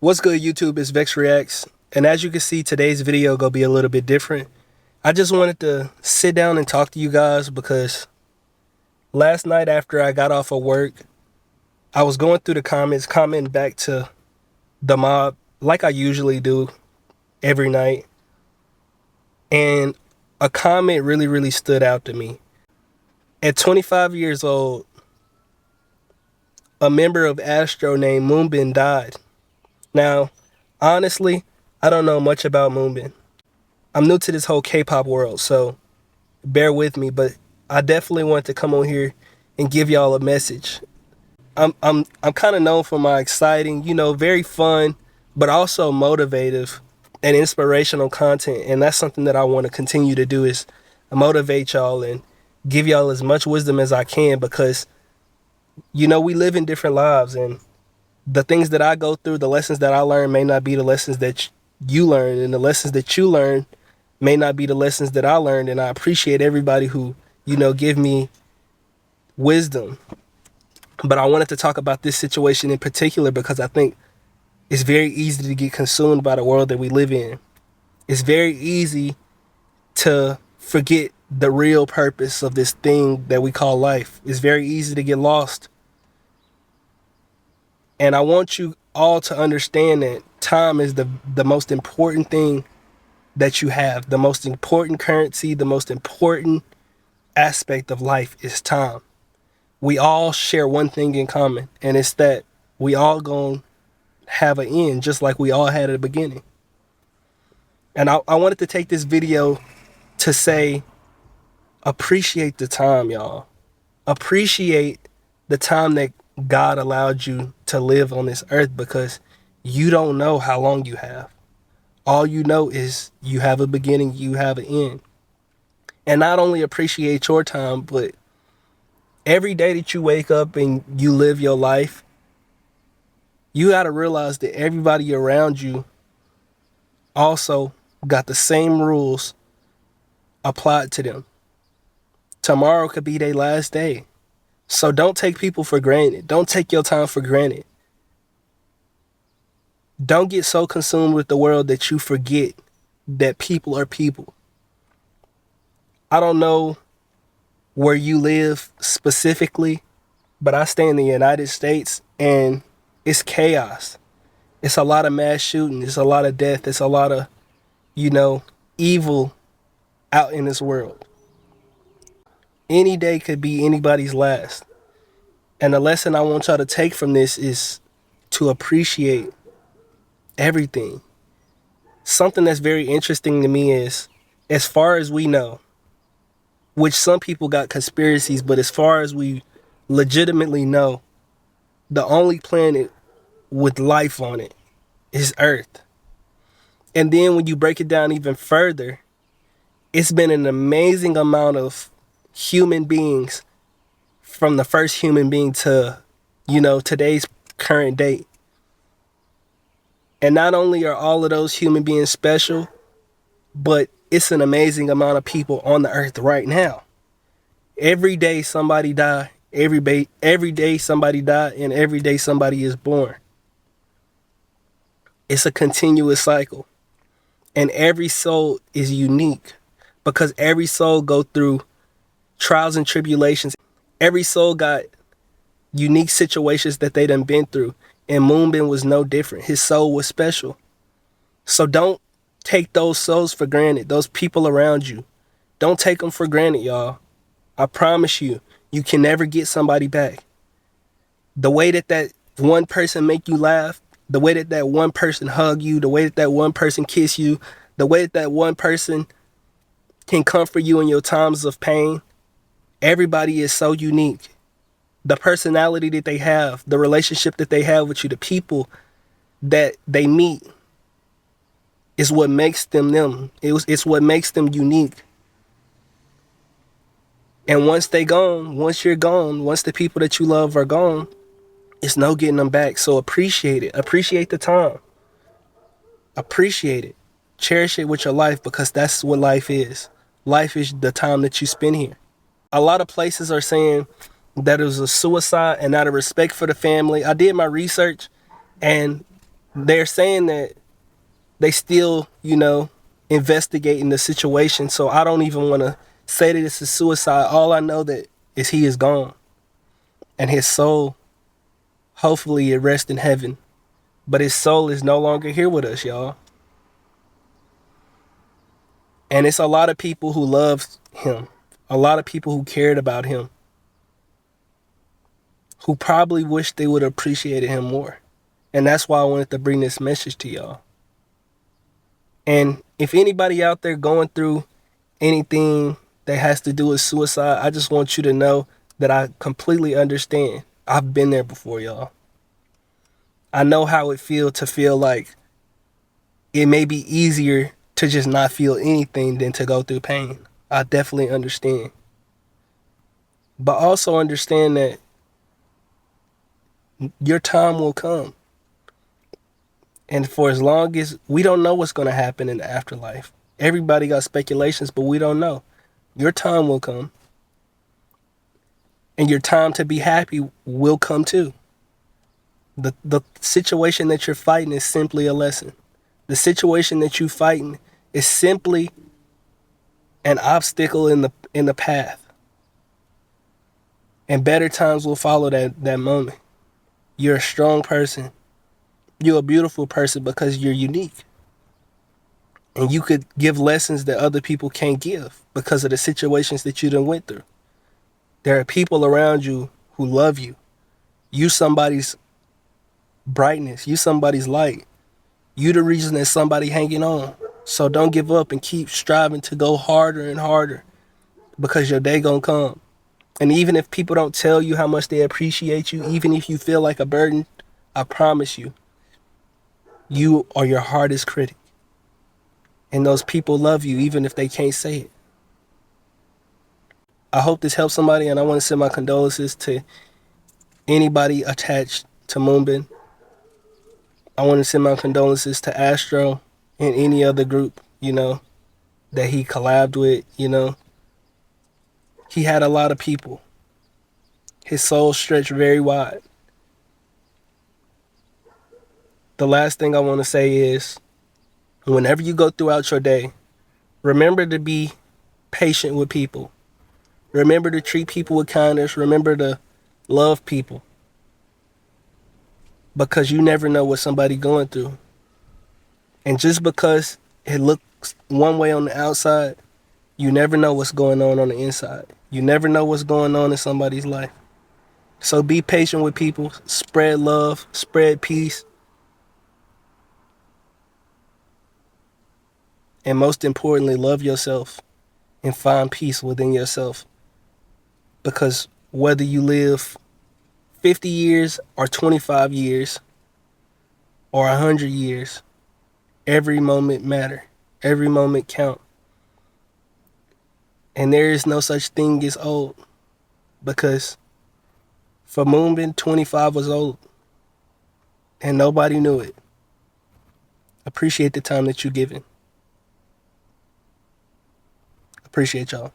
What's good, YouTube? It's Vex Reacts, and as you can see, today's video gonna be a little bit different. I just wanted to sit down and talk to you guys because last night after I got off of work, I was going through the comments, commenting back to the mob like I usually do every night, and a comment really stood out to me. At 25 years old, a member of Astro named Moonbin died. Now, honestly, I don't know much about Moonbin. I'm new to this whole K-pop world, so bear with me, but I definitely want to come on here and give y'all a message. I'm kind of known for my exciting, very fun, but also motivative and inspirational content, and that's something that I want to continue to do is motivate y'all and give y'all as much wisdom as I can because we live in different lives, and the things that I go through, the lessons that I learn may not be the lessons that you learn, and the lessons that you learn may not be the lessons that I learned. And I appreciate everybody who, give me wisdom. But I wanted to talk about this situation in particular because I think it's very easy to get consumed by the world that we live in. It's very easy to forget the real purpose of this thing that we call life. It's very easy to get lost. And I want you all to understand that time is the most important thing that you have. The most important currency, the most important aspect of life is time. We all share one thing in common, and it's that we all gonna have an end, just like we all had at the beginning. And I wanted to take this video to say, appreciate the time, y'all. Appreciate the time that God allowed you to live on this earth because you don't know how long you have. All you know is you have a beginning, you have an end. And not only appreciate your time, but every day that you wake up and you live your life, you got to realize that everybody around you also got the same rules applied to them. Tomorrow could be their last day. So don't take people for granted. Don't take your time for granted. Don't get so consumed with the world that you forget that people are people. I don't know where you live specifically, but I stay in the United States and it's chaos. It's a lot of mass shooting. It's a lot of death. It's a lot of, evil out in this world. Any day could be anybody's last. And the lesson I want y'all to take from this is to appreciate everything. Something that's very interesting to me is, as far as we know, which some people got conspiracies, but as far as we legitimately know, the only planet with life on it is Earth. And then when you break it down even further, it's been an amazing amount of human beings from the first human being to, today's current date. And not only are all of those human beings special, but it's an amazing amount of people on the earth right now. Every day somebody die, every day somebody die, and every day somebody is born. It's a continuous cycle. And every soul is unique because every soul go through trials and tribulations. Every soul got unique situations that they done been through. And Moonbin was no different. His soul was special. So don't take those souls for granted. Those people around you. Don't take them for granted, y'all. I promise you, you can never get somebody back. The way that one person make you laugh, the way that one person hug you, the way that one person kiss you, the way that one person can comfort you in your times of pain, everybody is so unique. The personality that they have, the relationship that they have with you, the people that they meet is what makes them them. It's what makes them unique. And once you're gone, once the people that you love are gone, it's no getting them back. So appreciate it. Appreciate the time. Appreciate it. Cherish it with your life because that's what life is. Life is the time that you spend here. A lot of places are saying that it was a suicide and out of respect for the family. I did my research, and They're saying that they still, investigating the situation. So I don't even want to say that it's a suicide. All I know that is he is gone. And his soul, hopefully it rests in heaven. But his soul is no longer here with us, y'all. And it's a lot of people who loved him. A lot of people who cared about him. Who probably wish they would have appreciated him more. And that's why I wanted to bring this message to y'all. And if anybody out there going through anything that has to do with suicide, I just want you to know that I completely understand. I've been there before, y'all. I know how it feels to feel like it may be easier to just not feel anything than to go through pain. I definitely understand. But also understand that your time will come. And for as long as we don't know what's going to happen in the afterlife. Everybody got speculations, but we don't know. Your time will come. And your time to be happy will come too. The situation that you're fighting is simply a lesson. The situation that you're fighting is simply an obstacle in the path. And better times will follow that moment. You're a strong person. You're a beautiful person because you're unique. And you could give lessons that other people can't give because of the situations that you done went through. There are people around you who love you. You somebody's brightness. You somebody's light. You the reason that somebody hanging on. So don't give up and keep striving to go harder and harder because your day gonna come. And even if people don't tell you how much they appreciate you, even if you feel like a burden, I promise you, you are your hardest critic. And those people love you even if they can't say it. I hope this helps somebody, and I want to send my condolences to anybody attached to Moonbin. I want to send my condolences to Astro and any other group, that he collabed with, He had a lot of people. His soul stretched very wide. The last thing I want to say is, whenever you go throughout your day, remember to be patient with people. Remember to treat people with kindness. Remember to love people. Because you never know what somebody's going through. And just because it looks one way on the outside, you never know what's going on the inside. You never know what's going on in somebody's life. So be patient with people. Spread love. Spread peace. And most importantly, love yourself and find peace within yourself. Because whether you live 50 years or 25 years or 100 years, every moment matter. Every moment count. And there is no such thing as old. Because for Moonbin, 25 was old. And nobody knew it. Appreciate the time that you're giving. Appreciate y'all.